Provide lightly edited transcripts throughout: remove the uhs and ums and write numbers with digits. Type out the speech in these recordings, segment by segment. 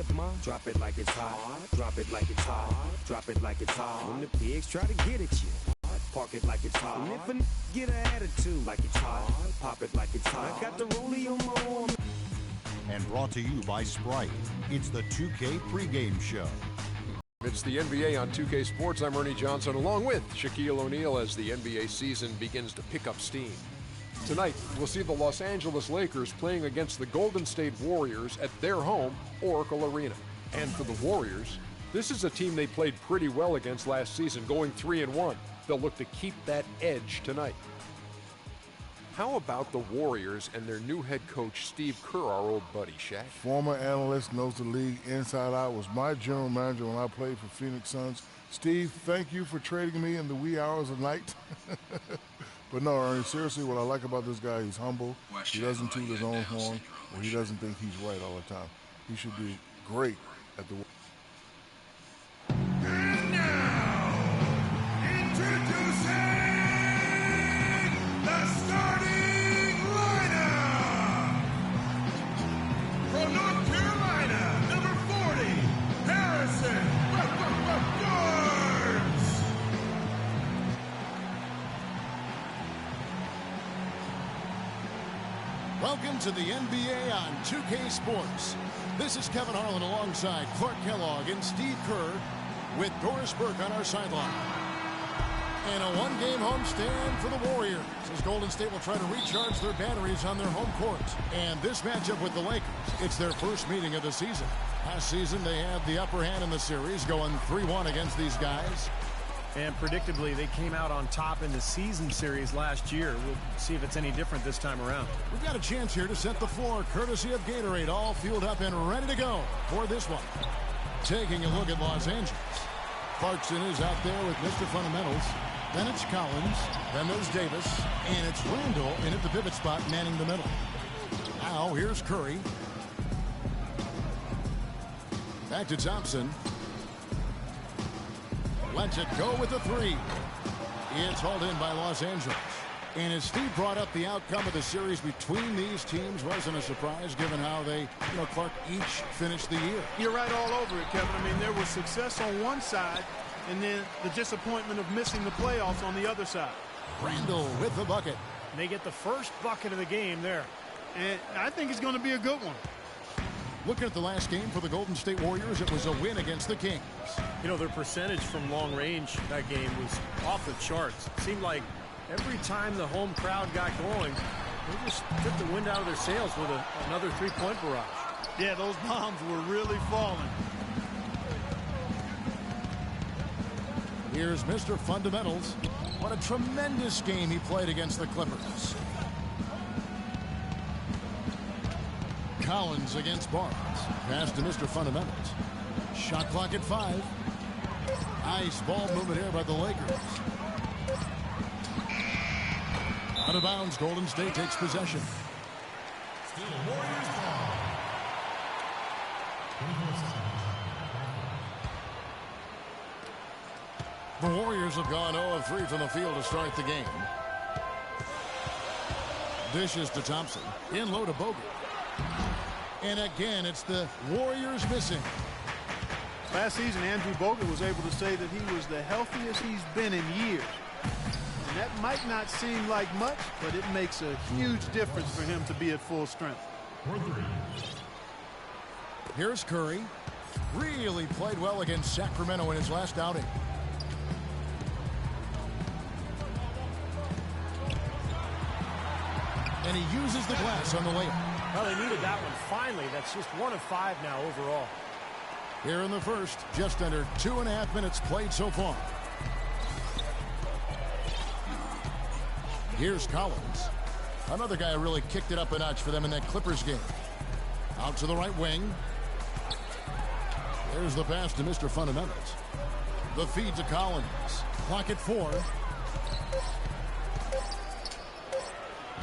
tip, ma. Drop it like it's hot. Drop it like it's hot. Drop it like it's hot. When the pigs try to get at you, park it like it's hot. And if a get an attitude like it's hot, pop it like it's hot. I got the rollie on my arm. And brought to you by Sprite. It's the 2K pregame show. It's the NBA on 2K Sports. I'm Ernie Johnson, along with Shaquille O'Neal, as the NBA season begins to pick up steam. Tonight, we'll see the Los Angeles Lakers playing against the Golden State Warriors at their home, Oracle Arena. And for the Warriors, this is a team they played pretty well against last season, going 3-1. They'll look to keep that edge tonight. How about the Warriors and their new head coach, Steve Kerr, our old buddy, Shaq? Former analyst, knows the league inside out, was my general manager when I played for Phoenix Suns. Steve, thank you for trading me in the wee hours of night. But no, Ernie, seriously, what I like about this guy, he's humble. He doesn't toot his own horn, or he doesn't think he's right all the time. He should be great at the... And now, introducing the starting lineup. From North Carolina, number 40, Harrison Barnes. Welcome to the NBA on 2K Sports. This is Kevin Harlan alongside Clark Kellogg and Steve Kerr with Doris Burke on our sideline. And a one-game homestand for the Warriors as Golden State will try to recharge their batteries on their home court. And this matchup with the Lakers, it's their first meeting of the season. Last season, they had the upper hand in the series, going 3-1 against these guys. And predictably, they came out on top in the season series last year. We'll see if it's any different this time around. We've got a chance here to set the floor, courtesy of Gatorade, all fueled up and ready to go for this one. Taking a look at Los Angeles. Clarkson is out there with Mr. Fundamentals. Then it's Collins. Then there's Davis. And it's Randall in at the pivot spot, manning the middle. Now, here's Curry. Back to Thompson. Lets it go with the three. It's hauled in by Los Angeles. And as Steve brought up, the outcome of the series between these teams wasn't a surprise, given how they, Clark, each finished the year. You're right all over it, Kevin. I mean, there was success on one side, and then the disappointment of missing the playoffs on the other side. Randall with the bucket. They get the first bucket of the game there. And I think it's going to be a good one. Looking at the last game for the Golden State Warriors, it was a win against the Kings. Their percentage from long range that game was off the charts. It seemed like every time the home crowd got going, they just took the wind out of their sails with another three-point barrage. Yeah, those bombs were really falling. Here's Mr. Fundamentals. What a tremendous game he played against the Clippers. Collins against Barnes. Pass to Mr. Fundamentals. Shot clock at 5. Nice ball movement here by the Lakers. Out of bounds, Golden State takes possession. Still Warriors ball. The Warriors have gone 0 of 3 from the field to start the game. Dishes to Thompson. In low to Bogut. And again, it's the Warriors missing. Last season, Andrew Bogut was able to say that he was the healthiest he's been in years. And that might not seem like much, but it makes a huge difference for him to be at full strength. Here's Curry. Really played well against Sacramento in his last outing. And he uses the glass on the layup. Well, they needed that one. Finally, that's just 1 of 5 now overall. Here in the first, just under 2.5 minutes played so far. Here's Collins. Another guy who really kicked it up a notch for them in that Clippers game. Out to the right wing. There's the pass to Mr. Fundamentals. The feed to Collins. Clock at 4.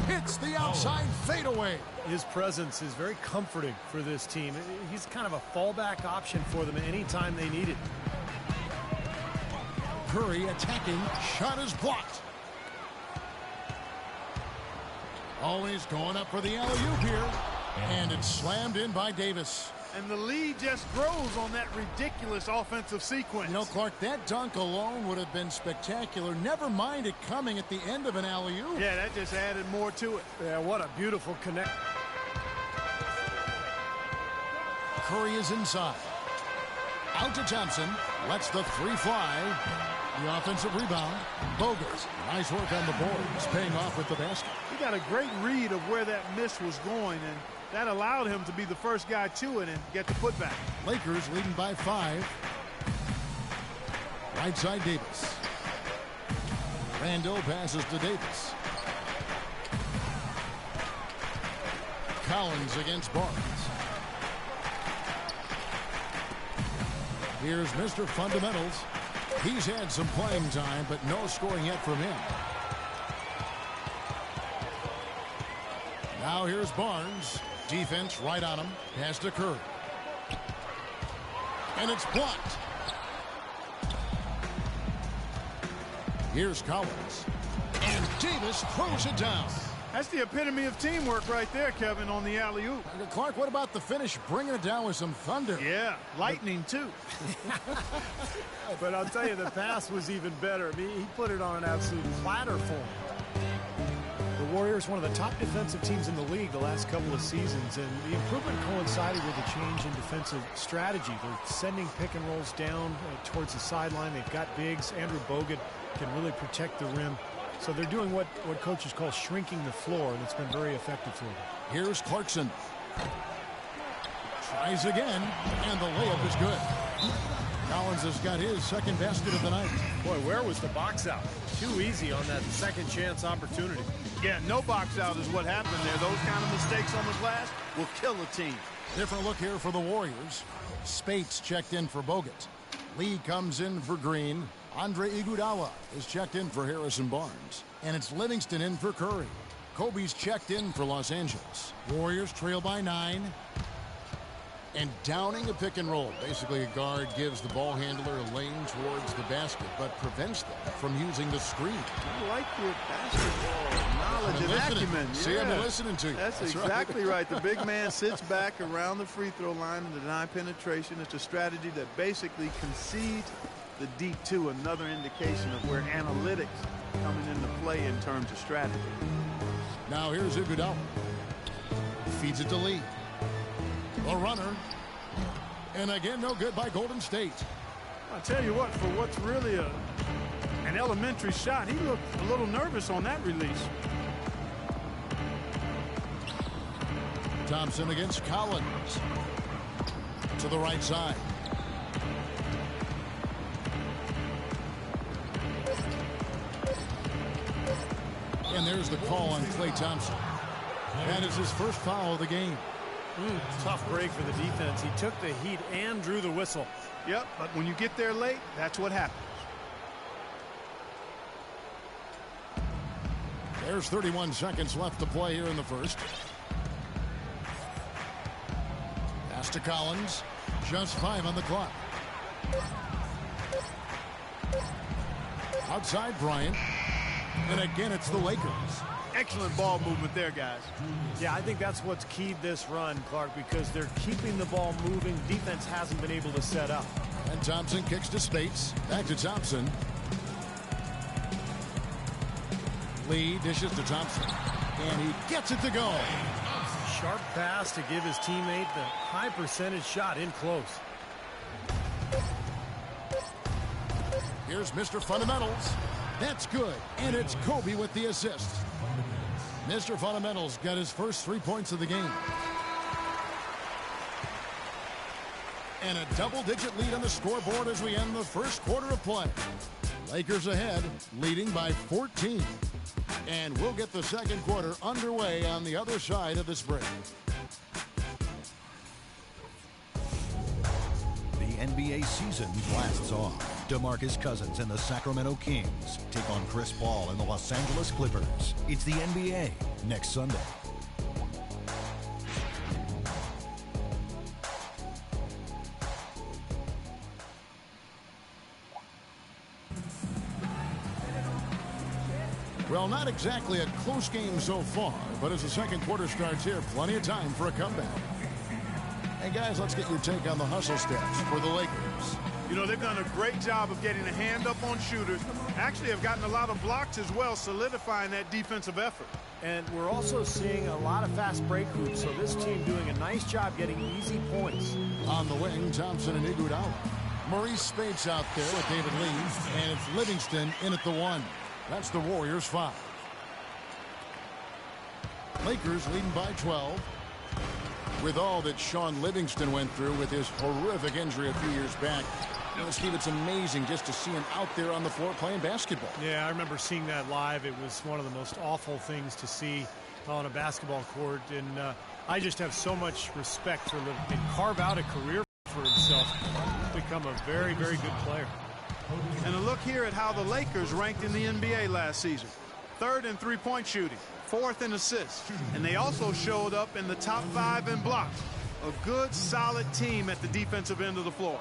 Hits the outside fadeaway. His presence is very comforting for this team. He's kind of a fallback option for them anytime they need it. Curry attacking. Shot is blocked. Always going up for the alley-oop here. And it's slammed in by Davis. And the lead just grows on that ridiculous offensive sequence. You know, Clark, that dunk alone would have been spectacular. Never mind it coming at the end of an alley-oop. Yeah, that just added more to it. Yeah, what a beautiful connect. Curry is inside. Out to Thompson. Lets the three fly. The offensive rebound. Bogut. Nice work on the boards. Paying off with the basket. He got a great read of where that miss was going, and that allowed him to be the first guy to it and get the putback. Lakers leading by 5. Right side Davis. Randall passes to Davis. Collins against Barnes. Here's Mr. Fundamentals. He's had some playing time, but no scoring yet from him. Now here's Barnes. Defense right on him. Pass to Curry. And it's blocked. Here's Collins. And Davis throws it down. That's the epitome of teamwork right there, Kevin, on the alley-oop. Clark, what about the finish? Bringing it down with some thunder. Yeah, lightning, too. But I'll tell you, the pass was even better. I mean, he put it on an absolute platter for him. The Warriors, one of the top defensive teams in the league the last couple of seasons, and the improvement coincided with a change in defensive strategy. They're sending pick and rolls down towards the sideline. They've got bigs. Andrew Bogut can really protect the rim. So they're doing what coaches call shrinking the floor, and it's been very effective for them. Here's Clarkson. Tries again, and the layup is good. Collins has got his second basket of the night. Boy, where was the box out? Too easy on that second chance opportunity. Yeah, no box out is what happened there. Those kind of mistakes on the glass will kill a team. Different look here for the Warriors. Spates checked in for Bogut. Lee comes in for Green. Andre Iguodala is checked in for Harrison Barnes. And it's Livingston in for Curry. Kobe's checked in for Los Angeles. Warriors trail by 9. And downing a pick and roll. Basically, a guard gives the ball handler a lane towards the basket, but prevents them from using the screen. I like your basketball knowledge and acumen. See, yeah. I've been listening to you. That's exactly right. The big man sits back around the free throw line and deny penetration. It's a strategy that basically concedes the deep two, another indication of where analytics coming into play in terms of strategy. Now here's Iguodala. Feeds it to Lee. A runner. And again, no good by Golden State. I'll tell you what, for what's really an elementary shot, he looked a little nervous on that release. Thompson against Collins. To the right side. And there's the call on Klay Thompson. That is his first foul of the game. Tough break for the defense. He took the heat and drew the whistle. Yep, but when you get there late, that's what happens. There's 31 seconds left to play here in the first. Pass to Collins. Just 5 on the clock. Outside Bryant. And again, it's the Lakers. Excellent ball movement there, guys. Yeah, I think that's what's keyed this run, Clark, because they're keeping the ball moving. Defense hasn't been able to set up. And Thompson kicks to Spates. Back to Thompson. Lee dishes to Thompson. And he gets it to go. Sharp pass to give his teammate the high percentage shot in close. Here's Mr. Fundamentals. That's good. And it's Kobe with the assist. Mr. Fundamentals got his first 3 points of the game. And a double-digit lead on the scoreboard as we end the first quarter of play. Lakers ahead, leading by 14. And we'll get the second quarter underway on the other side of this break. The NBA season blasts off. DeMarcus Cousins and the Sacramento Kings take on Chris Paul and the Los Angeles Clippers. It's the NBA next Sunday. Well, not exactly a close game so far, but as the second quarter starts here, plenty of time for a comeback. Hey, guys, let's get your take on the hustle steps for the Lakers. You know, they've done a great job of getting a hand up on shooters. Actually, have gotten a lot of blocks as well, solidifying that defensive effort. And we're also seeing a lot of fast break hoops, so this team doing a nice job getting easy points. On the wing, Thompson and Iguodala. Maurice Spates out there with David Lee, and it's Livingston in at the 1. That's the Warriors 5. Lakers leading by 12. With all that Sean Livingston went through with his horrific injury a few years back, Steve, it's amazing just to see him out there on the floor playing basketball. Yeah, I remember seeing that live. It was one of the most awful things to see on a basketball court, and I just have so much respect for Livingston. Carve out a career for himself, become a very, very good player. And a look here at how the Lakers ranked in the NBA last season. 3rd in three-point shooting, 4th in assists, and they also showed up in the top 5 in blocks. A good, solid team at the defensive end of the floor.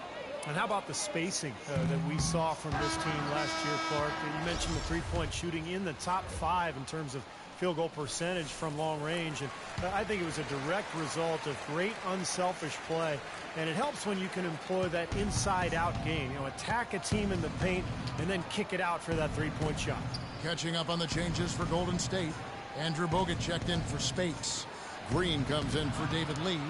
And how about the spacing that we saw from this team last year, Clark? You mentioned the three-point shooting in the top 5 in terms of field goal percentage from long range. And I think it was a direct result of great unselfish play. And it helps when you can employ that inside-out game. You know, attack a team in the paint and then kick it out for that three-point shot. Catching up on the changes for Golden State. Andrew Bogut checked in for Spates. Green comes in for David Lee.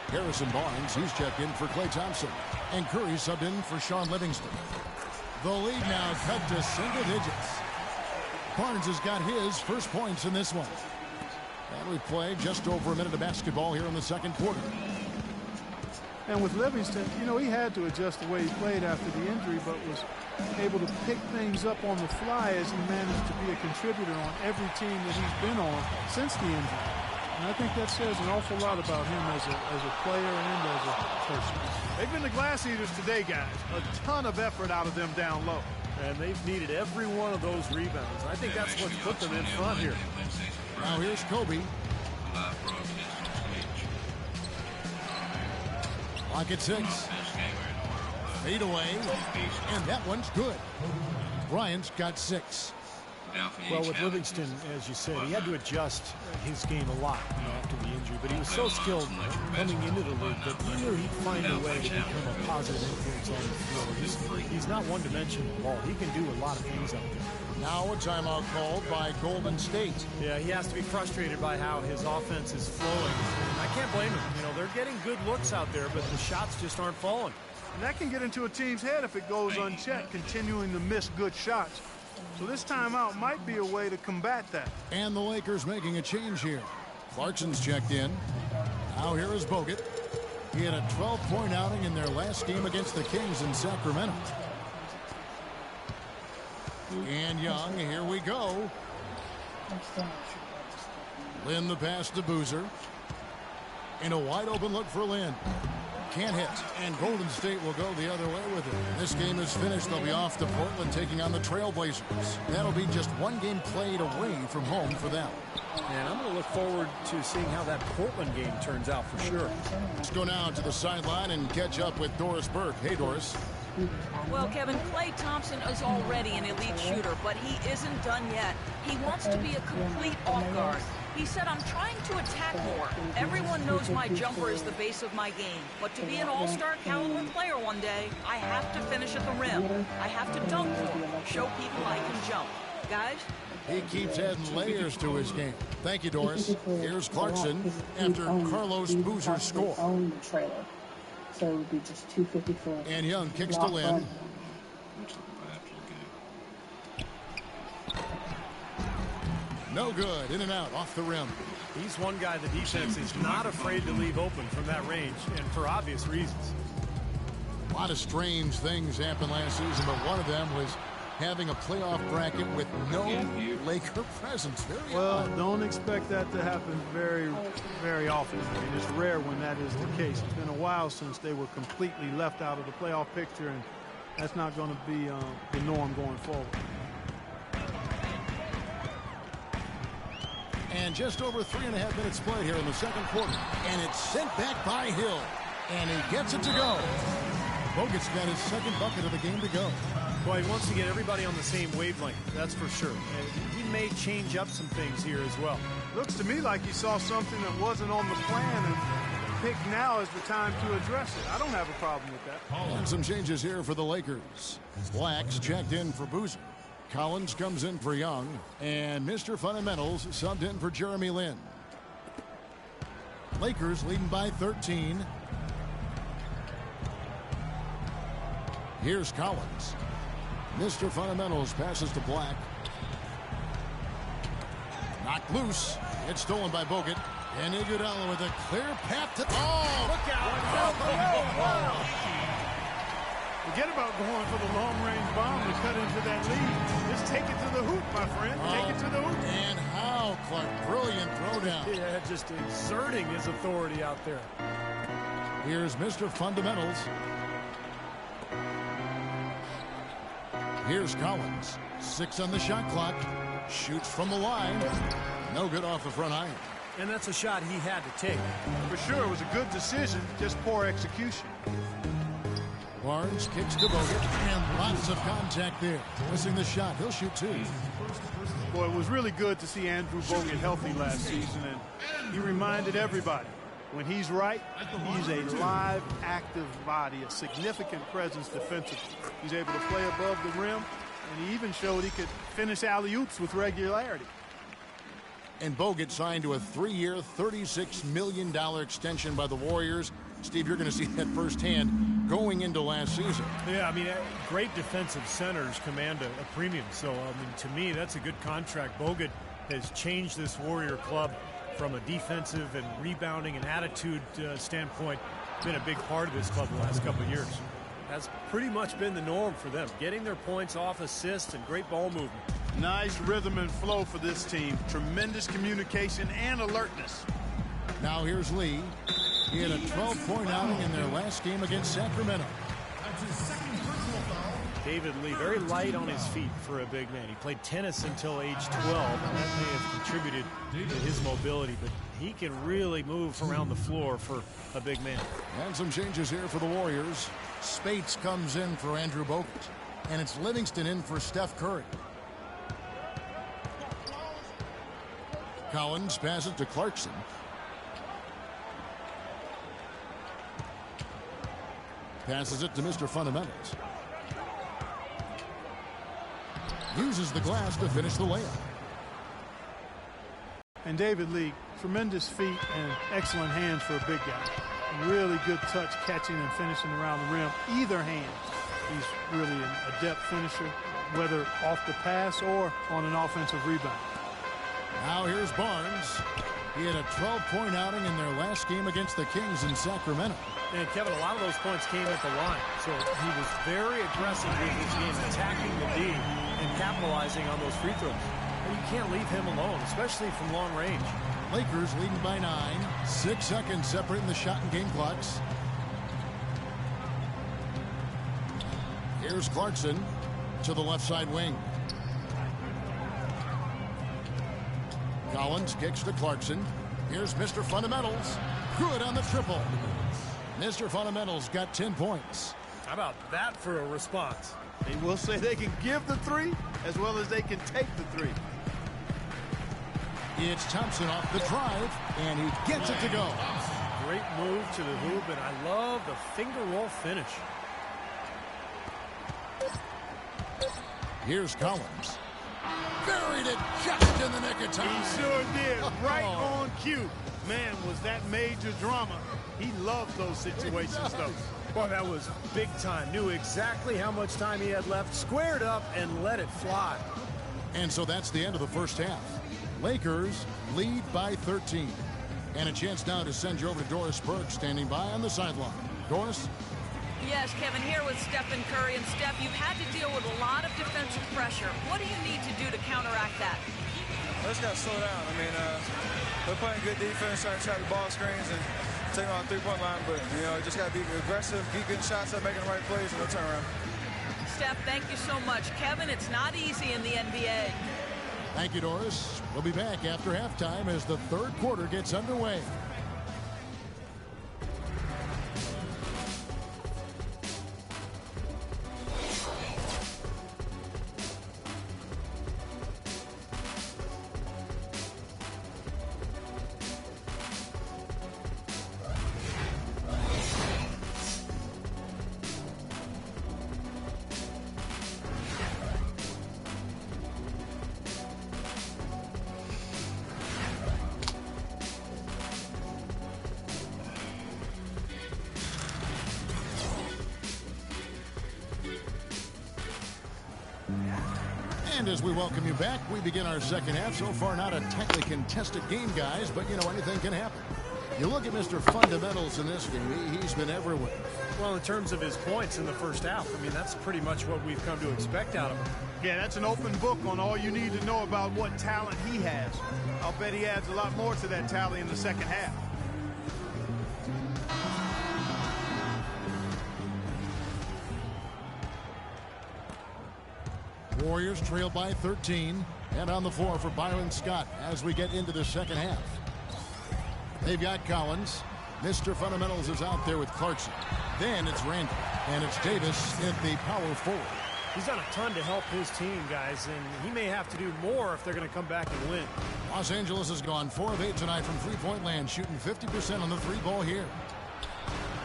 Harrison Barnes, he's checked in for Klay Thompson. And Curry subbed in for Sean Livingston. The lead now cut to single digits. Barnes has got his first points in this one. And we play just over a minute of basketball here in the second quarter. And with Livingston, you know, he had to adjust the way he played after the injury, but was able to pick things up on the fly as he managed to be a contributor on every team that he's been on since the injury. And I think that says an awful lot about him as a player and as a person. They've been the glass eaters today, guys. A ton of effort out of them down low. And they've needed every one of those rebounds. I think that's what's put them in front here. Now here's Kobe. Lock at 6. Fade away. And that one's good. Bryant's got 6. Well, with Livingston, as you said, he had to adjust his game a lot after the injury, but he was so skilled coming into the league that he knew he'd find a way to become a positive influence on the floor. He's not one-dimensional at all. He can do a lot of things out there. Now a timeout called by Golden State. Yeah, he has to be frustrated by how his offense is flowing. I can't blame him. You know, they're getting good looks out there, but the shots just aren't falling. And that can get into a team's head if it goes unchecked, continuing to miss good shots. So this timeout might be a way to combat that. And the Lakers making a change here. Clarkson's checked in. Now here is Bogut. He had a 12-point outing in their last game against the Kings in Sacramento. And Young, here we go. Lynn the pass to Boozer. And a wide open look for Lynn. Can't hit, and Golden State will go the other way with it. This game is finished. They'll be off to Portland taking on the Trailblazers. That'll be just one game played away from home for them. And I'm going to look forward to seeing how that Portland game turns out for sure. Let's go now to the sideline and catch up with Doris Burke. Hey, Doris. Well, Kevin, Klay Thompson is already an elite shooter, but he isn't done yet. He wants to be a complete off-guard. He said, I'm trying to attack more. Everyone knows my jumper is the base of my game, but to be an all-star caliber player one day, I have to finish at the rim. I have to dunk more, show people I can jump. Guys? He keeps adding layers to his game. Thank you, Doris. Here's Clarkson after Carlos Boozer's score. So it would be just 254. And Young kicks to Lynn. No good. In and out. Off the rim. He's one guy the defense is not afraid to leave open from that range, and for obvious reasons. A lot of strange things happened last season, but one of them was having a playoff bracket with no Laker presence. Very odd. Don't expect that to happen very, very often. I mean, it's rare when that is the case. It's been a while since they were completely left out of the playoff picture, and that's not going to be the norm going forward. And just over 3.5 minutes played here in the second quarter. And it's sent back by Hill. And he gets it to go. Bogut's got his second bucket of the game to go. Well, he wants to get everybody on the same wavelength, that's for sure. And he may change up some things here as well. Looks to me like he saw something that wasn't on the plan and pick now is the time to address it. I don't have a problem with that. And some changes here for the Lakers. Black's checked in for Boozer. Collins comes in for Young. And Mr. Fundamentals subbed in for Jeremy Lin. Lakers leading by 13. Here's Collins. Mr. Fundamentals passes to Black. Knocked loose. It's stolen by Bogut. And Iguodala with a clear path to... Oh, look out! Forget about going for the long-range bomb to cut into that lead. Just take it to the hoop, my friend. Take it to the hoop. And how, Clark. Brilliant throwdown. Yeah, just exerting his authority out there. Here's Mr. Fundamentals. Here's Collins. 6 on the shot clock. Shoots from the line. No good off the front iron. And that's a shot he had to take. For sure, it was a good decision, just poor execution. Barnes kicks to Bogut, and lots of contact there. Missing the shot. He'll shoot 2. Boy, it was really good to see Andrew Bogut healthy last season, and he reminded everybody, when he's right, he's a live, active body, a significant presence defensively. He's able to play above the rim, and he even showed he could finish alley-oops with regularity. And Bogut signed to a 3-year, $36 million extension by the Warriors. Steve, you're going to see that firsthand going into last season. Yeah, I mean, great defensive centers command a premium. So, I mean, to me, that's a good contract. Bogut has changed this Warrior club from a defensive and rebounding and attitude standpoint. Been a big part of this club the last couple of years. That's pretty much been the norm for them, getting their points off assists and great ball movement. Nice rhythm and flow for this team. Tremendous communication and alertness. Now here's Lee. He had a 12-point outing in their last game against Sacramento. That's his second personal foul. David Lee, very light on his feet for a big man. He played tennis until age 12, and that may have contributed to his mobility, but he can really move around the floor for a big man. And some changes here for the Warriors. Spates comes in for Andrew Bogut, and it's Livingston in for Steph Curry. Collins passes to Clarkson. Passes it to Mr. Fundamentals. Uses the glass to finish the layup. And David Lee, tremendous feet and excellent hands for a big guy. Really good touch, catching and finishing around the rim. Either hand, he's really an adept finisher, whether off the pass or on an offensive rebound. Now here's Barnes. He had a 12-point outing in their last game against the Kings in Sacramento. And Kevin, a lot of those points came at the line. So he was very aggressive with his game, attacking the D and capitalizing on those free throws. And you can't leave him alone, especially from long range. Lakers leading by 9. 6 seconds separating the shot and game clocks. Here's Clarkson to the left side wing. Collins kicks to Clarkson. Here's Mr. Fundamentals. Good on the triple. Mr. Fundamentals got 10 points. How about that for a response? They will say they can give the three as well as they can take the three. It's Thompson off the drive, and he gets it to go. Great move to the hoop, and I love the finger roll finish. Here's Collins. Buried it just in the nick of time. He sure did. Right on cue. Man, was that major drama. He loved those situations, though. Boy, that was big time. Knew exactly how much time he had left, squared up, and let it fly. And so that's the end of the first half. Lakers lead by 13. And a chance now to send you over to Doris Burke, standing by on the sideline. Doris? Yes, Kevin, here with Stephen Curry. And Steph, you've had to deal with a lot of defensive pressure. What do you need to do to counteract that? I just got to slow down. I mean, they're playing good defense, trying to trap the ball screens and take on the three-point line. But, you know, just got to be aggressive, keep getting shots up, making the right plays, and no turnaround. Steph, thank you so much. Kevin, it's not easy in the NBA. Thank you, Doris. We'll be back after halftime as the third quarter gets underway. And as we welcome you back, we begin our second half. So far, not a tightly contested game, guys, but, you know, anything can happen. You look at Mr. Fundamentals in this game, he's been everywhere. Well, in terms of his points in the first half, I mean, that's pretty much what we've come to expect out of him. Yeah, that's an open book on all you need to know about what talent he has. I'll bet he adds a lot more to that tally in the second half. Warriors trail by 13, and on the floor for Byron Scott as we get into the second half. They've got Collins. Mr. Fundamentals is out there with Clarkson. Then it's Randall, and it's Davis at the power forward. He's done a ton to help his team, guys, and he may have to do more if they're going to come back and win. Los Angeles has gone 4 of 8 tonight from three-point land, shooting 50% on the three ball here.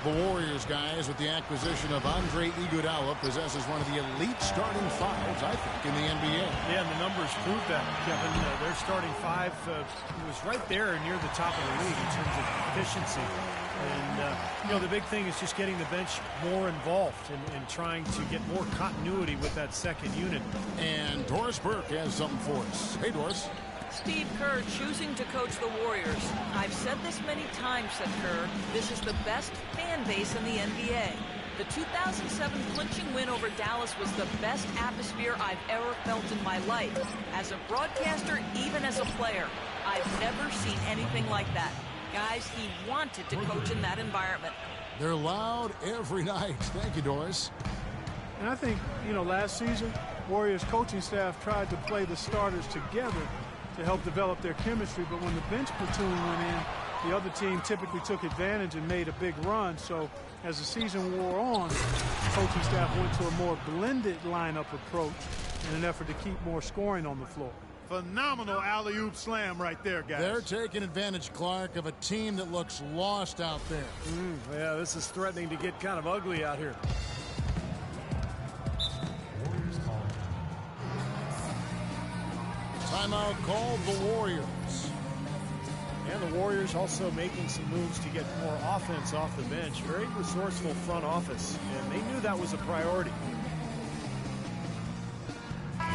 The Warriors, guys, with the acquisition of Andre Iguodala, possesses one of the elite starting fives, I think, in the NBA. Yeah, and the numbers prove that, Kevin. Their starting five was right there near the top of the league in terms of efficiency. And, you know, the big thing is just getting the bench more involved and trying to get more continuity with that second unit. And Doris Burke has something for us. Hey, Doris. Steve Kerr choosing to coach the Warriors. I've said this many times, said Kerr. This is the best fan base in the NBA. The 2007 clinching win over Dallas was the best atmosphere I've ever felt in my life. As a broadcaster, even as a player, I've never seen anything like that. Guys, he wanted to coach in that environment. They're loud every night. Thank you, Doris. And I think, you know, last season, Warriors coaching staff tried to play the starters together to help develop their chemistry, but when the bench platoon went in, the other team typically took advantage and made a big run. So as the season wore on, the coaching staff went to a more blended lineup approach in an effort to keep more scoring on the floor. Phenomenal alley-oop slam right there, guys. They're taking advantage, Clark, of a team that looks lost out there. Yeah, this is threatening to get kind of ugly out here. Timeout called the Warriors. And the Warriors also making some moves to get more offense off the bench. Very resourceful front office, and they knew that was a priority.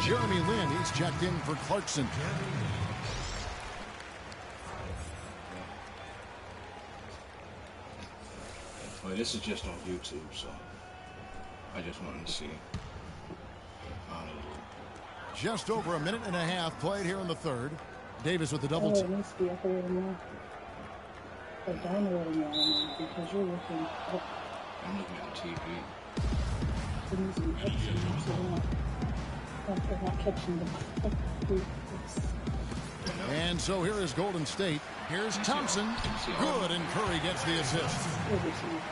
Jeremy Lin, he's checked in for Clarkson. Well, this is just on YouTube, so I just wanted to see. Just over a minute and a half played here in the third. Davis with the double team. It needs to be up a little more. Or down a little more because you're looking up. I'm looking at TV. It needs to be up so they're not catching the And so here is Golden State. Here's Thompson. Good, and Curry gets the assist.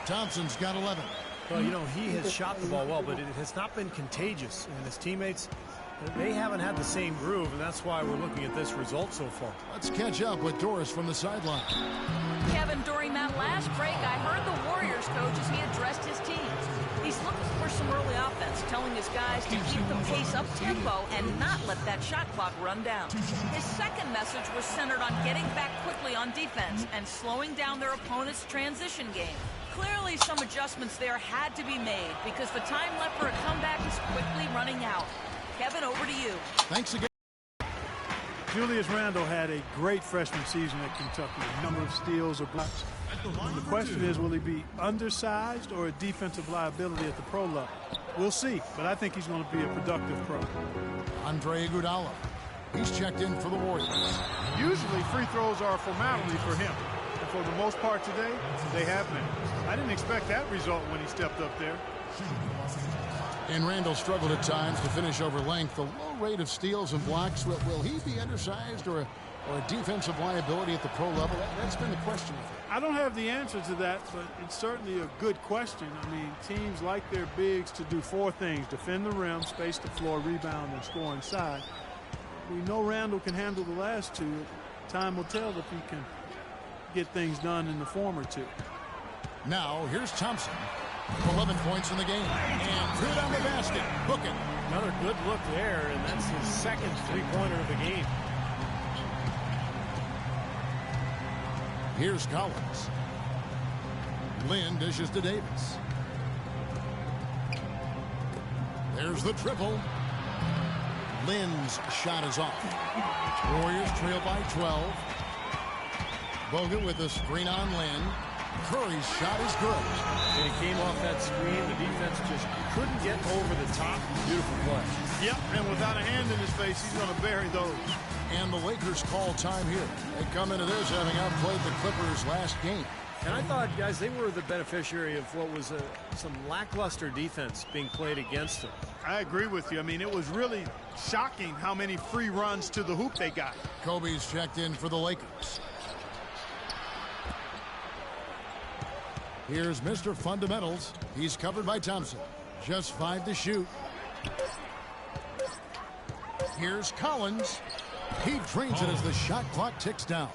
Thompson's got 11. Well, you know, he has shot the ball well, but it has not been contagious. And his teammates, they haven't had the same groove, and that's why we're looking at this result so far. Let's catch up with Doris from the sideline. Kevin, during that last break, I heard the Warriors coach as he addressed his team. He's looking for some early offense, telling his guys to keep the pace up-tempo and not let that shot clock run down. His second message was centered on getting back quickly on defense and slowing down their opponent's transition game. Clearly, some adjustments there had to be made because the time left for a comeback is quickly running out. Kevin, over to you. Thanks again. Julius Randle had a great freshman season at Kentucky. A number of steals or blocks. The question is, will he be undersized or a defensive liability at the pro level? We'll see, but I think he's going to be a productive pro. Andre Iguodala. He's checked in for the Warriors. Usually free throws are a formality for him. And for the most part today, they have been. I didn't expect that result when he stepped up there. And Randall struggled at times to finish over length. The low rate of steals and blocks, will he be undersized or a defensive liability at the pro level? That's been the question. I don't have the answer to that, but it's certainly a good question. I mean, teams like their bigs to do four things: defend the rim, space the floor, rebound, and score inside. We know Randall can handle the last two. Time will tell if he can get things done in the former two. Now, here's Thompson. 11 points in the game. And threw down the basket. Book it. Another good look there, and that's his second three-pointer of the game. Here's Collins. Lynn dishes to Davis. There's the triple. Lynn's shot is off. Warriors trail by 12. Bogut with a screen on Lynn. Curry's shot is good. And it came off that screen. The defense just couldn't get over the top. Beautiful play. Yep, and without a hand in his face, he's going to bury those. And the Lakers call time here. They come into this having outplayed the Clippers last game. And I thought, guys, they were the beneficiary of what was some lackluster defense being played against them. I agree with you. I mean, it was really shocking how many free runs to the hoop they got. Kobe's checked in for the Lakers. Here's Mr. Fundamentals. He's covered by Thompson. Just 5 to shoot. Here's Collins. He drains it as the shot clock ticks down.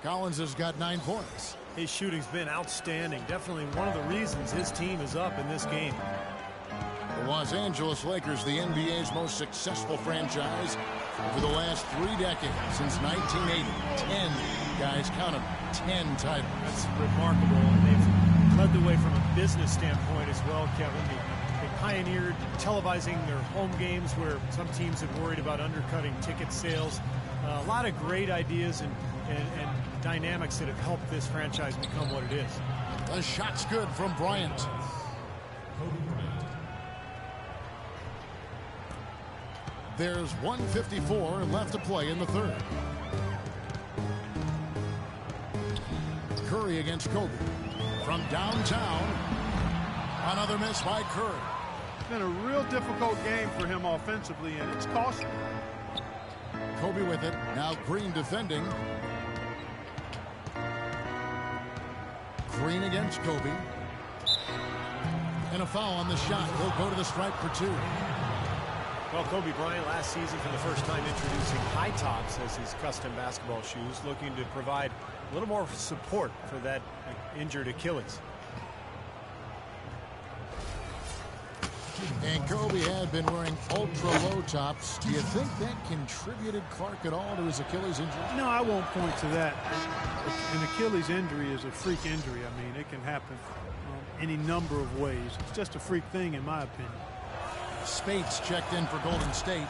Collins has got 9 points. His shooting's been outstanding. Definitely one of the reasons his team is up in this game. The Los Angeles Lakers, the NBA's most successful franchise for the last 3 decades, since 1980. 10, guys, count them, 10 titles. That's remarkable, and they've led the way from a business standpoint as well, Kevin. They pioneered televising their home games where some teams had worried about undercutting ticket sales. A lot of great ideas and dynamics that have helped this franchise become what it is. The shot's good from Bryant. There's 1:54 left to play in the third. Curry against Kobe. From downtown, another miss by Curry. It's been a real difficult game for him offensively, and it's costly. Kobe with it. Now Green defending. Green against Kobe. And a foul on the shot. He'll go to the stripe for 2. Well, Kobe Bryant last season for the first time introducing high tops as his custom basketball shoes, looking to provide a little more support for that injured Achilles. And Kobe had been wearing ultra-low tops. Do you think that contributed, Clark, at all to his Achilles injury? No, I won't point to that. An Achilles injury is a freak injury. I mean, it can happen any number of ways. It's just a freak thing, in my opinion. Spates checked in for Golden State.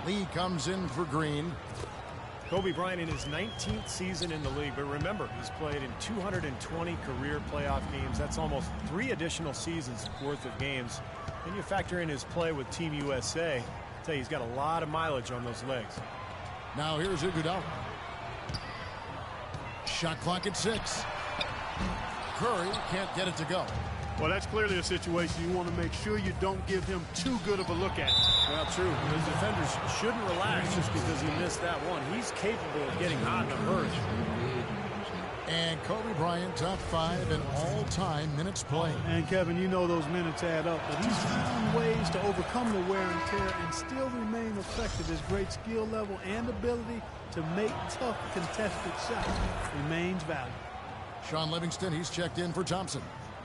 Lee comes in for Green. Kobe Bryant in his 19th season in the league, but remember, he's played in 220 career playoff games. That's almost 3 additional seasons worth of games. Then you factor in his play with Team USA. I'll tell you, he's got a lot of mileage on those legs. Now here's Iguodala. Shot clock at 6. Curry can't get it to go. Well, that's clearly a situation you want to make sure you don't give him too good of a look at. Well, true. His defenders shouldn't relax just because he missed that one. He's capable of getting hot in a hurry. And Kobe Bryant, top 5 in all-time minutes played. And, Kevin, you know those minutes add up, but he's found ways to overcome the wear and tear and still remain effective. His great skill level and ability to make tough contested shots remains valuable. Sean Livingston, he's checked in for Thompson.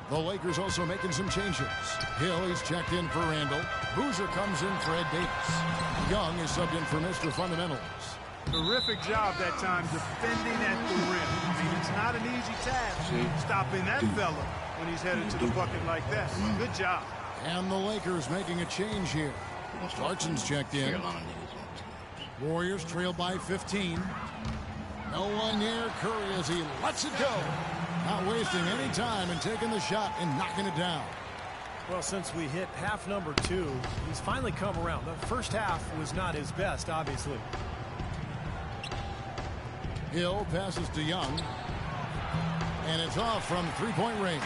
The Lakers also making some changes. Hill, he's checked in for Randall. Boozer comes in for Ed Davis. Young is subbed in for Mr. Fundamentals. Terrific job that time defending at the rim. I mean, it's not an easy task stopping that fella when he's headed to the bucket like that. Good job. And the Lakers making a change here. Clarkson's checked in. Warriors trail by 15. No one near Curry as he lets it go. Not wasting any time and taking the shot and knocking it down. Well, since we hit half number 2, he's finally come around. The first half was not his best, obviously. Hill passes to Young. And it's off from 3-point range.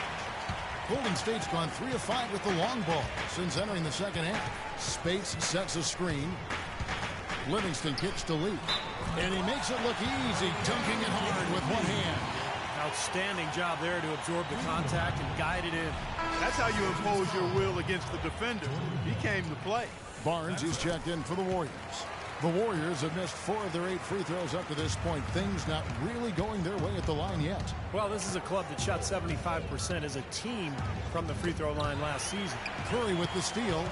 Golden State's gone 3 of 5 with the long ball since entering the second half. Spates sets a screen. Livingston kicks to Lee. And he makes it look easy, dunking it hard with one hand. Outstanding job there to absorb the contact and guide it in. That's how you impose your will against the defender. He came to play. Barnes, he's checked in for the Warriors. The Warriors have missed 4 of their 8 free throws up to this point. Things not really going their way at the line yet. Well, this is a club that shot 75% as a team from the free throw line last season. Curry with the steal.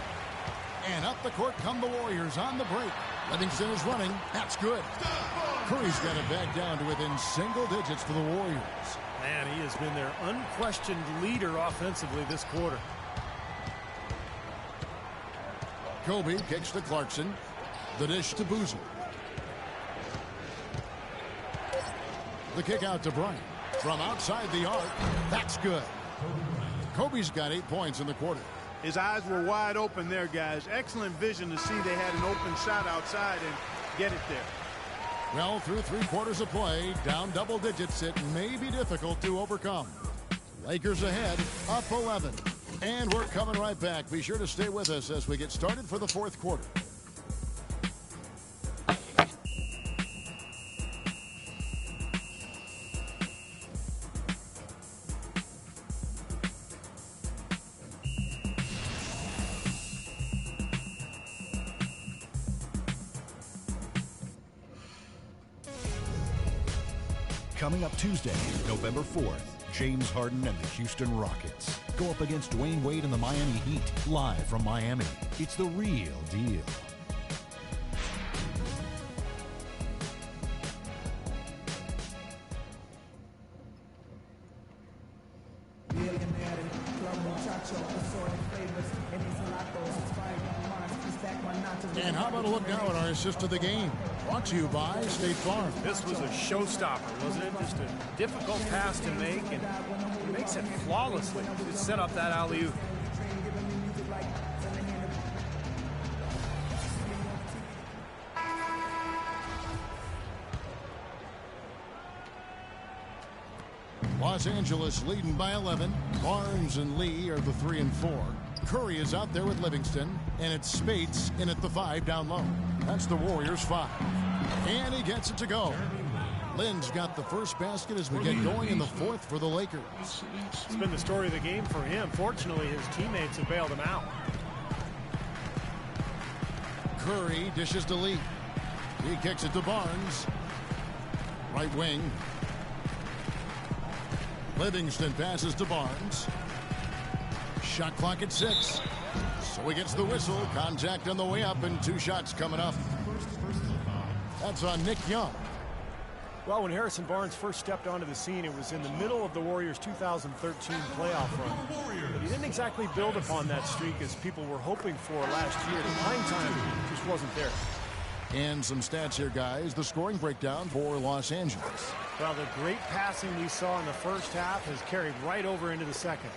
And up the court come the Warriors on the break. Livingston is running. That's good. Curry's got it back down to within single digits for the Warriors. Man, he has been their unquestioned leader offensively this quarter. Kobe kicks to Clarkson. The dish to Boozer. The kick out to Bryant. From outside the arc. That's good. Kobe's got 8 points in the quarter. His eyes were wide open there, guys. Excellent vision to see they had an open shot outside and get it there. Well, through 3 quarters of play, down double digits, it may be difficult to overcome. Lakers ahead, up 11. And we're coming right back. Be sure to stay with us as we get started for the 4th quarter. Coming up Tuesday, November 4th, James Harden and the Houston Rockets go up against Dwayne Wade and the Miami Heat, live from Miami. It's the real deal. And how about a look now at our assist of the game? Brought to you by State Farm. This was a showstopper, wasn't it? Just a difficult pass to make, and he makes it flawlessly to set up that alley-oop. Los Angeles leading by 11. Barnes and Lee are the 3 and 4. Curry is out there with Livingston, and it's Spates in at the 5 down low. That's the Warriors 5. And he gets it to go. Lynn's got the first basket as we get going in the 4th for the Lakers. It's been the story of the game for him. Fortunately, his teammates have bailed him out. Curry dishes to Lee. He kicks it to Barnes. Right wing. Livingston passes to Barnes. Shot clock at 6. So he gets the whistle. Contact on the way up, and 2 shots coming up. That's on Nick Young. Well, when Harrison Barnes first stepped onto the scene, it was in the middle of the Warriors' 2013 playoff run. But he didn't exactly build upon that streak as people were hoping for last year. The playing time just wasn't there. And some stats here, guys. The scoring breakdown for Los Angeles. Well, the great passing we saw in the first half has carried right over into the second.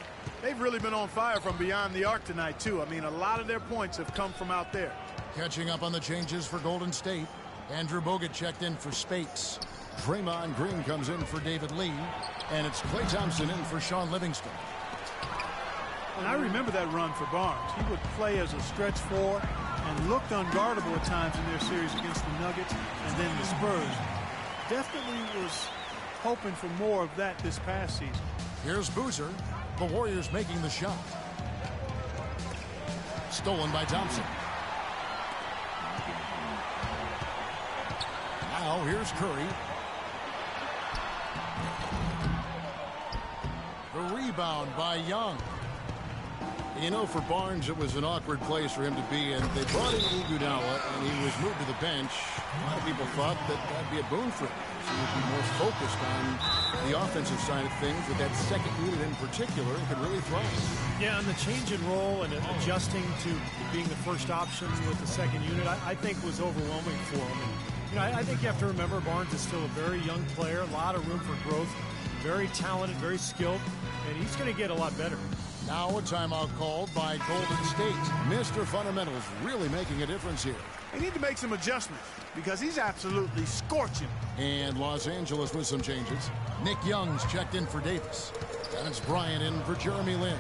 They've really been on fire from beyond the arc tonight, too. I mean, a lot of their points have come from out there. Catching up on the changes for Golden State. Andrew Bogut checked in for Spates. Draymond Green comes in for David Lee. And it's Klay Thompson in for Sean Livingston. And I remember that run for Barnes. He would play as a stretch 4 and looked unguardable at times in their series against the Nuggets and then the Spurs. Definitely was hoping for more of that this past season. Here's Boozer. The Warriors making the shot. Stolen by Thompson. Now here's Curry. The rebound by Young. You know, for Barnes, it was an awkward place for him to be, and they brought in Iguodala, and he was moved to the bench. A lot of people thought that that'd be a boon for him. So he would be more focused on the offensive side of things with that second unit in particular and could really thrive. Yeah, and the change in role and adjusting to being the first option with the second unit, I think was overwhelming for him. And, you know, I think you have to remember Barnes is still a very young player, a lot of room for growth, very talented, very skilled, and he's going to get a lot better. Now a timeout called by Golden State. Mr. Fundamentals really making a difference here. They need to make some adjustments because he's absolutely scorching. And Los Angeles with some changes. Nick Young's checked in for Davis. And it's Bryant in for Jeremy Lin.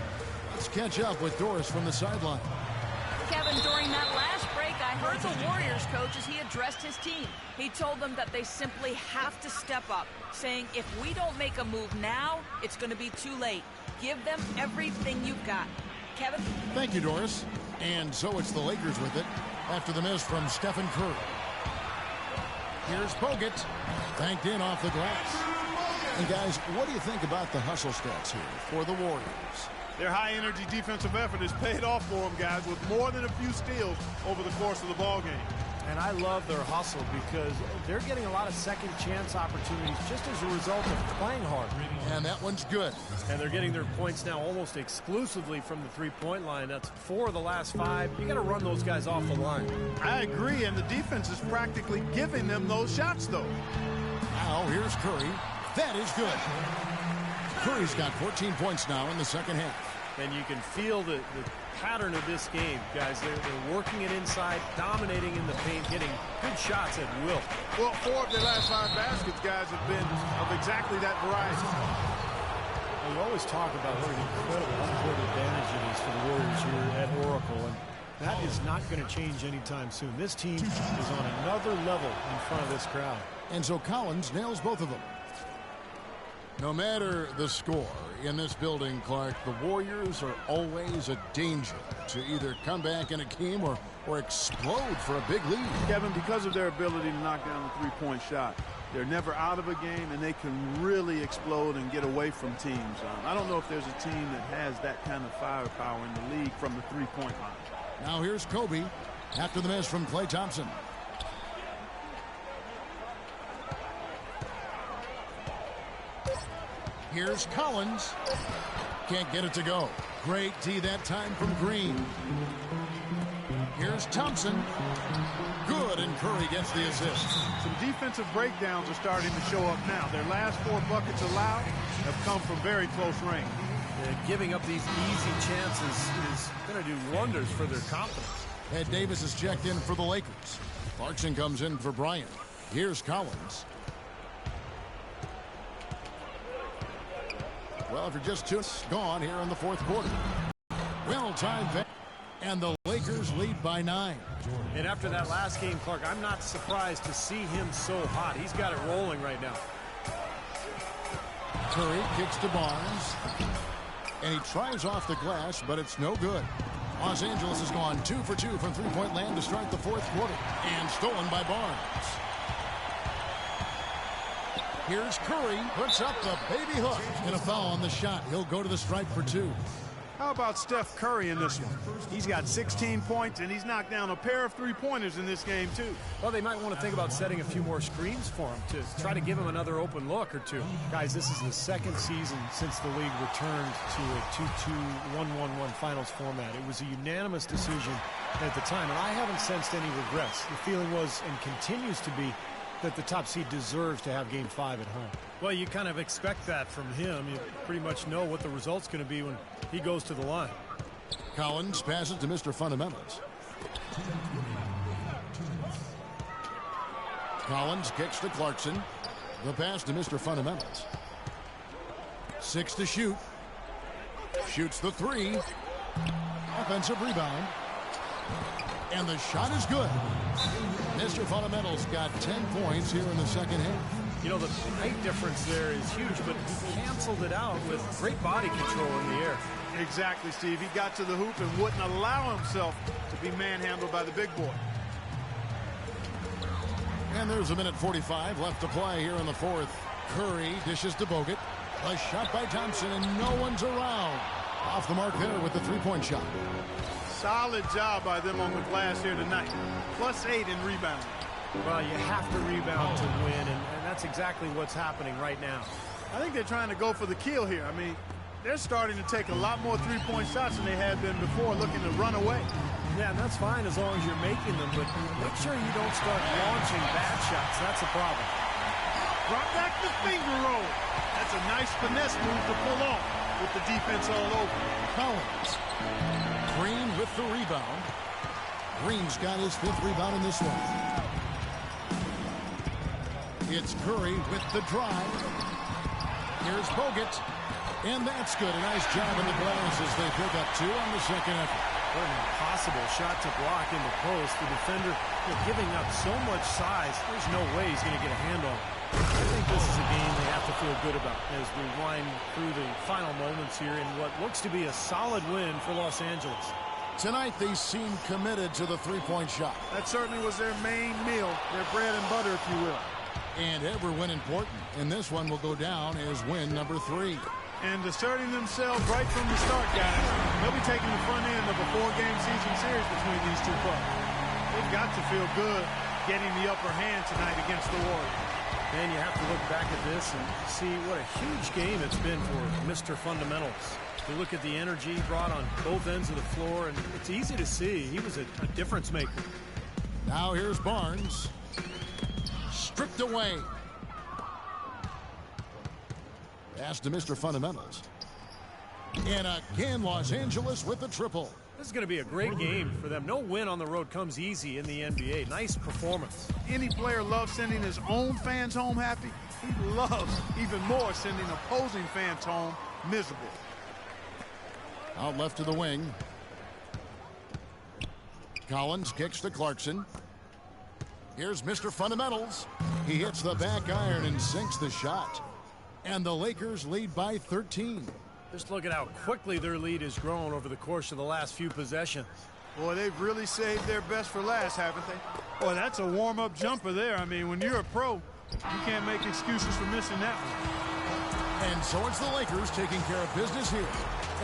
Let's catch up with Doris from the sideline. Kevin, during that last break, I heard the Warriors coach as he addressed his team. He told them that they simply have to step up, saying if we don't make a move now, it's going to be too late. Give them everything you've got. Kevin? Thank you, Doris. And so it's the Lakers with it after the miss from Stephen Curry. Here's Bogut. Banked in off the glass. And guys, what do you think about the hustle stats here for the Warriors? Their high-energy defensive effort has paid off for them, guys, with more than a few steals over the course of the ballgame. And I love their hustle because they're getting a lot of second chance opportunities just as a result of playing hard. And that one's good. And they're getting their points now almost exclusively from the three-point line. That's 4 of the last 5. You got to run those guys off the line. I agree, and the defense is practically giving them those shots, though. Now here's Curry. That is good. Curry's got 14 points now in the second half. And you can feel the pattern of this game, guys. They're working it inside, dominating in the paint, hitting good shots at will. Well, 4 of their last 5 baskets, guys, have been of exactly that variety. Well, you always talk about what an incredible home-court advantage it is for the Warriors here at Oracle, and that is not going to change anytime soon. This team is on another level in front of this crowd. And so Collins nails both of them. No matter the score in this building, Clark, the Warriors are always a danger to either come back in a game or explode for a big lead. Kevin, because of their ability to knock down the three-point shot, they're never out of a game, and they can really explode and get away from teams. I don't know if there's a team that has that kind of firepower in the league from the three-point line. Now here's Kobe after the miss from Klay Thompson. Here's Collins. Can't get it to go. Great D that time from Green. Here's Thompson. Good, and Curry gets the assist. Some defensive breakdowns are starting to show up now. Their last 4 buckets allowed have come from very close range. Giving up these easy chances is going to do wonders for their confidence. Ed Davis is checked in for the Lakers. Clarkson comes in for Bryant. Here's Collins. Well, if you're just gone here in the 4th quarter. Well-timed, and the Lakers lead by 9. And after that last game, Clark, I'm not surprised to see him so hot. He's got it rolling right now. Curry kicks to Barnes, and he tries off the glass, but it's no good. Los Angeles has gone 2 for 2 from three-point land to start the 4th quarter, and stolen by Barnes. Here's Curry, puts up the baby hook, and a foul on the shot. He'll go to the stripe for 2. How about Steph Curry in this one? He's got 16 points, and he's knocked down a pair of three-pointers in this game, too. Well, they might want to think about setting a few more screens for him to try to give him another open look or 2. Guys, this is the 2nd season since the league returned to a 2-2, 1-1-1 finals format. It was a unanimous decision at the time, and I haven't sensed any regrets. The feeling was, and continues to be, that the top seed deserves to have Game 5 at home. Well, you kind of expect that from him. You pretty much know what the result's going to be when he goes to the line. Collins passes to Mr. Fundamentals. Collins kicks to Clarkson. The pass to Mr. Fundamentals. 6 to shoot. Shoots the 3. Offensive rebound. And the shot is good. Mr. Fundamentals got 10 points here in the second half. You know, the height difference there is huge, but he canceled it out with great body control in the air. Exactly, Steve. He got to the hoop and wouldn't allow himself to be manhandled by the big boy. And there's a minute 45 left to play here in the 4th. Curry dishes to Bogut. A shot by Thompson, and no one's around. Off the mark there with the three-point shot. Solid job by them on the glass here tonight. +8 in rebounding. Well, you have to rebound to win, and that's exactly what's happening right now. I think they're trying to go for the kill here. I mean, they're starting to take a lot more three-point shots than they had been before, looking to run away. Yeah, and that's fine as long as you're making them, but make sure you don't start launching bad shots. That's a problem. Drop back the finger roll. That's a nice finesse move to pull off with the defense all over. Collins. Green with the rebound. Green's got his 5th rebound in this one. It's Curry with the drive. Here's Bogut. And that's good. A nice job in the glass as they pick up 2 on the second effort. What an impossible shot to block in the post. The defender giving up so much size, there's no way he's going to get a hand on it. I think this is a game they have to feel good about as we wind through the final moments here in what looks to be a solid win for Los Angeles. Tonight they seem committed to the three-point shot. That certainly was their main meal, their bread and butter, if you will. And every win important. And this one will go down as win number 3. And asserting themselves right from the start, guys. They'll be taking the front end of a 4-game season series between these two clubs. They've got to feel good getting the upper hand tonight against the Warriors. And you have to look back at this and see what a huge game it's been for Mr. Fundamentals. You look at the energy brought on both ends of the floor, and it's easy to see he was a difference maker. Now here's Barnes. Stripped away. Pass to Mr. Fundamentals. And again, Los Angeles with the triple. This is going to be a great game for them. No win on the road comes easy in the NBA. Nice performance. Any player loves sending his own fans home happy. He loves even more sending opposing fans home miserable. Out left to the wing. Collins kicks to Clarkson. Here's Mr. Fundamentals. He hits the back iron and sinks the shot. And the Lakers lead by 13. Just look at how quickly their lead has grown over the course of the last few possessions. Boy, they've really saved their best for last, haven't they? Boy, that's a warm-up jumper there. I mean, when you're a pro, you can't make excuses for missing that one. And so it's the Lakers taking care of business here.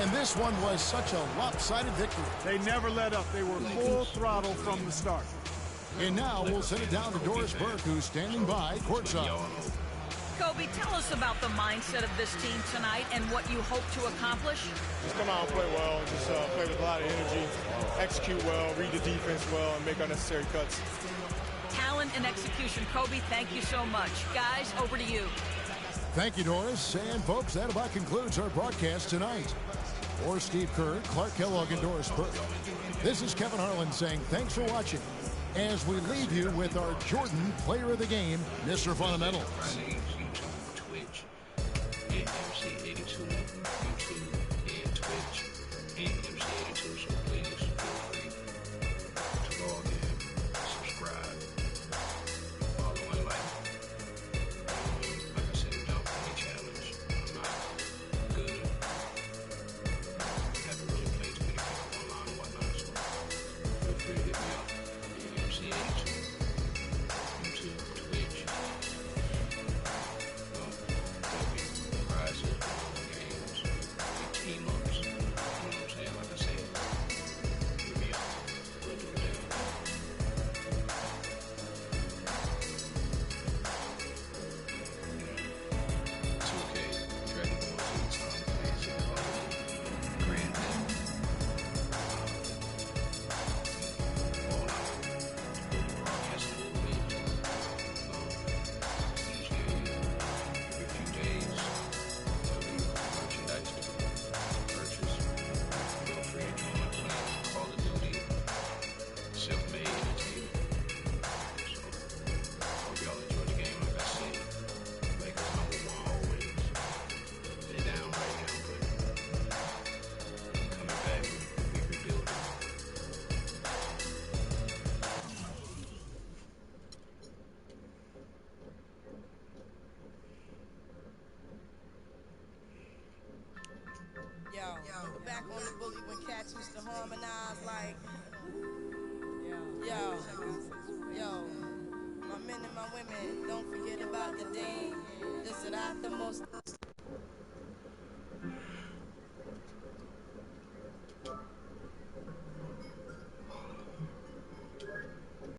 And this one was such a lopsided victory. They never let up. They were full throttle from the start. And now we'll send it down to Doris Burke, who's standing by courtside. Kobe, tell us about the mindset of this team tonight and what you hope to accomplish. Just come out and play well, and just play with a lot of energy, execute well, read the defense well, and make unnecessary cuts. Talent and execution. Kobe, thank you so much. Guys, over to you. Thank you, Doris. And, folks, that about concludes our broadcast tonight. For Steve Kerr, Clark Kellogg, and Doris Burke, this is Kevin Harlan saying thanks for watching as we leave you with our Jordan Player of the Game, Mr. Fundamentals. Twitch, antmc82, YouTube, and Twitch, antmc82. So please feel free to log in, subscribe, follow, and like. Like I said, don't play challenge. I'm not good. Haven't really played too many people online and whatnot, so feel free to hit me up. antmc82, YouTube, Twitch. Team-ups, you know what I'm saying? Like I said, hit me up. We'll do it. Dragon Ball Z, Tom Clancy, Grand Theft, all out, broadcast a little bit, each game, every few days, merchandise to purchase, feel free to join my plan, Call of Duty, self-made entertainment. So, hope y'all enjoy the game. Like I said, Lakers #1 always. They're down right now, but coming back, we rebuilding. Yo, back on the bully when cats used to harmonize like, yo, my men and my women, don't forget about the dean. This is not the most.